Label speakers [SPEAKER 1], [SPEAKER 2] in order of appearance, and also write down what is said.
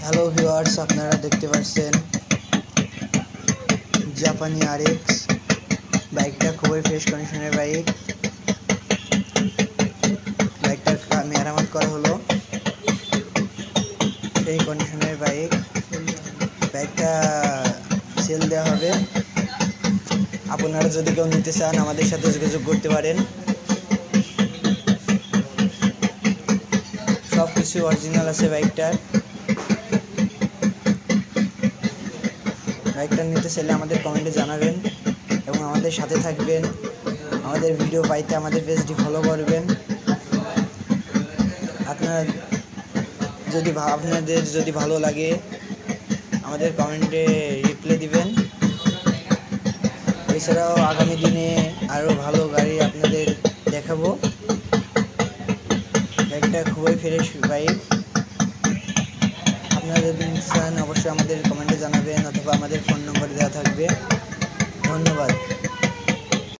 [SPEAKER 1] Hello viewers, আপনারা দেখতে পাচ্ছেন জাপানি RX বাইকটা খুবই ফ্রেশ কন্ডিশনের বাইকটা মেরামত করা হলো। সেই কন্ডিশনের বাইকটা সেল দেওয়া হবে। আপনারা যদি কেউ নিতে চান আমাদের সাথে যোগাযোগ করতে পারেন। সব কিছু অরিজিনাল আছে বাইকটা নিতে চাইলে আমাদের কমেন্টে জানাবেন এবং আমাদের সাথে থাকবেন। আমাদের ভিডিও পাইতে আমাদের পেজটি ফলো করবেন। আপনাদের যদি ভালো লাগে আমাদের কমেন্টে রিপ্লাই দিবেন। এছাড়াও আগামী দিনে আরও ভালো গাড়ি আপনাদের দেখাবো। বাইকটা খুবই ফ্রেশ বাইক। আপনারা যদি নিতে চান অবশ্যই আমাদের কমেন্টে জানাবেন অথবা আমাদের ফোন নম্বর দেওয়া থাকবে। ধন্যবাদ।